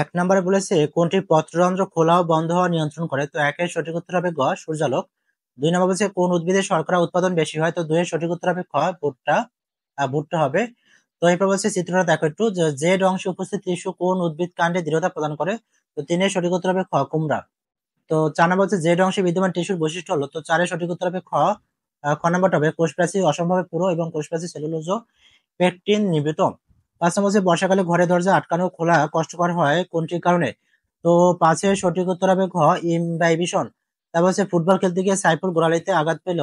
এক নম্বরে বলেছে কোনটি পত্ররন্ধ্র খোলা ও বন্ধ হওয়া নিয়ন্ত্রণ করে, তো একের সঠিক উত্তর হবে গ সূর্যালোক। 2 নম্বর বলছে কোন উদ্ভিদে শর্করা উৎপাদন বেশি হয়, তো 2 এর সঠিক উত্তর হবে খ ভুট্টা। ভুট্টা হবে। তো এরপর বলছে চিত্রটা দেখো একটু, যে জেড অংশে উপস্থিত টিস্যু কোন উদ্ভিদ কাণ্ডে দৃঢ়তা প্রদান করে, তো 3 এর সঠিক উত্তর হবে খ কুমড়া। তো 4 নম্বর বলছে জেড অংশে বিদ্যমান টিস্যুর বৈশিষ্ট্য হলো, তো 4 এর সঠিক উত্তর হবে খ। খ নম্বরটা হবে কোষপ্রাচীর অসম্ভবে পুরো এবং কোষপ্রাচীর সেলুলোজ পেকটিন নির্মিত। 5 নম্বর বলছে বর্ষাকালে ঘরের দরজা আটকানো খোলা কষ্টকর হয় কোনটির কারণে, তো 5 এর সঠিক উত্তর হবে ঘ ইমবাইবিশন। তারপর হচ্ছে ফুটবল খেলতে গিয়ে সাইফুল গোড়ালিতে আঘাত পেল,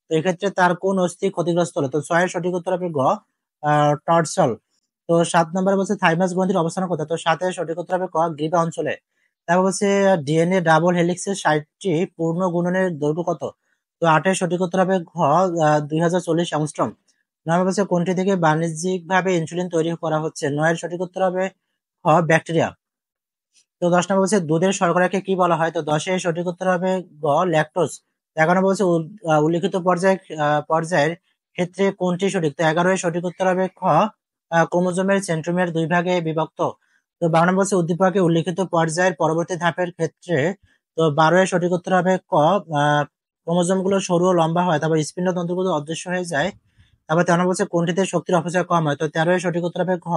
তো এক্ষেত্রে তার কোন অস্থি ক্ষতিগ্রস্ত হলো, তো 6 এর সঠিক উত্তর হবে গ টর্সল। তো 7 নম্বরে বলছে থাইমাস গ্রন্থির অবস্থান কোথায়, তো 7 এর সঠিক উত্তর হবে ক গ্রীবা অঞ্চলে। তারপর বলছে ডিএনএ ডাবল হেলিক্সের 60টি পূর্ণ গুণনের দৈর্ঘ্য কত, তো 8 এর সঠিক উত্তর হবে ঘ 2040 অ্যাংস্ট্রম। 9 নম্বর বলছে কোনটি থেকে বাণিজ্যিকভাবে ইনসুলিন তৈরি করা হচ্ছে, 9 এর সঠিক উত্তর হবে খ ব্যাকটেরিয়া। তো 10 নম্বর বলছে দুধের শর্করাকে কি বলা হয়, তো 10 এর সঠিক উত্তর হবে গ ল্যাকটোজ। 11 নম্বর বলছে উল্লিখিত পর্যায়ের ক্ষেত্রে কোনটি সঠিক, তো 11 এর সঠিক উত্তর হবে খ ক্রোমোজোমের সেন্ট্রোমিয়ার 2 ভাগে বিভক্ত। তো 12 নম্বর বলছে উদ্দীপকে উল্লিখিত পর্যায়ের পরবর্তী ধাপের ক্ষেত্রে, তো 12 এর সঠিক উত্তর হবে ক ক্রোমোজোম গুলো সরু ও লম্বা হয়, তারপর স্পিন্ডতন্তুগুলো অদৃশ্য হয়ে যায়। তারপর 13 নম্বর বলছে কোনটিতে শক্তির অপচয় কম হয়, তো 13 এর সঠিক উত্তর হবে ঘ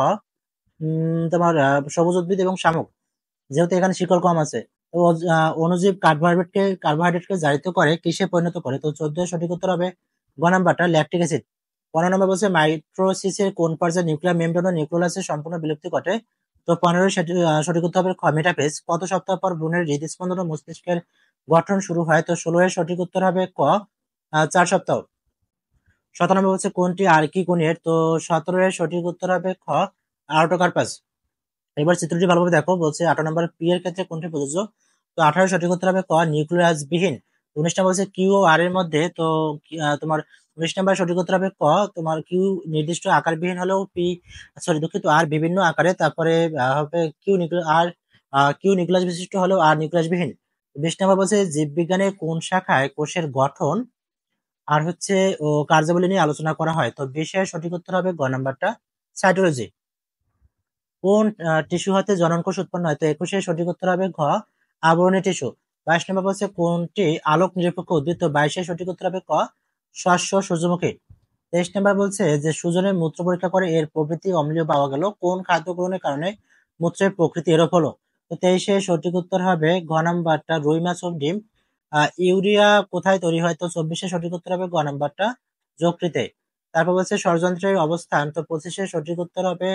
তোমার সবুজ উদ্ভিদ এবং শামুক, যেহেতু এখানে শিকড় কম আছে। তো অণুজীব কার্বোহাইড্রেটকে জারিত করে কিসে পরিণত করে, তো 14 এর সঠিক উত্তর হবে গ নাম্বারটা ল্যাকটিক অ্যাসিড। 15 নম্বর বলছে মাইটোসিসের কোন পর্যায়ে নিউক্লিয়ার মেমব্রেন ও নিউক্লিয়াসের সম্পূর্ণ বিলুপ্তি ঘটে, তো 15 এর সঠিক উত্তর হবে খ মেটাফেজ। কত সপ্তাহ পর ভ্রূণের হৃদস্পন্দন ও মস্তিষ্কের গঠন শুরু হয়, তো 16 এর সঠিক উত্তর হবে ক 4 সপ্তাহ। 17 নম্বর বলছে কোনটি আর্কি কোণের, তো 17 এর সঠিক উত্তর হবে খ আর্টোকার্পাস। এবার চিত্রটি ভালোভাবে দেখো, বলছে 18 নম্বর পি এর ক্ষেত্রে কোনটি প্রযোজ্য, তো 18 সঠিক উত্তর হবে ক নিউক্লিয়াস বিহীন। 19 নম্বর বলছে কিউ ও আর এর মধ্যে, তো তোমার 19 নম্বর সঠিক উত্তর হবে ক তোমার কিউ নির্দিষ্ট আকারবিহীন হলেও পি, সরি দুঃখিত, আর বিভিন্ন আকারে, তারপরে হবে কিউ নিউক্লিয়াস আর কিউ নিউক্লিয়াস বিশিষ্ট হলেও আর নিউক্লিয়াস বিহীন। 20 নম্বর বলছে জীববিজ্ঞানের কোন শাখায় কোষের গঠন আর হচ্ছে ও কার্যাবলী নিয়ে আলোচনা করা হয়, তো 20 এর সঠিক উত্তর হবে গ নাম্বারটা সাইটোলজি। কোন টিস্যু হতে জনন কোষ উৎপন্ন হয়, তো 21 এর সঠিক উত্তর হবে ঘ আবরণী টিস্যু। 22 নম্বর বলছে কোনটি আলোক নিরপেক্ষ উদ্ভিদ, তো 22 এর সঠিক উত্তর হবে ক শস্য সূর্যমুখী। 23 নম্বর বলছে যে সুজনের মূত্র পরীক্ষা করে এর প্রভৃতি অম্লীয় পাওয়া গেল, কোন খাদ্য গ্রহণের কারণে মূত্রের প্রকৃতি এরূপ হলো, তো 23 এর সঠিক উত্তর হবে ঘ নাম্বারটা রুই মাছ ও ডিম। ইউরিয়া কোথায় তৈরি হয়, তো 24 এর সঠিক উত্তর হবে গ নাম্বারটা যকৃতে। তারপর বলছে ষড়যন্ত্রের অবস্থান, তো 25 এর সঠিক উত্তর হবে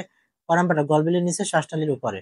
ক নাম্বারটা গলবিলীর নিচে শ্বাসনালীর উপরে।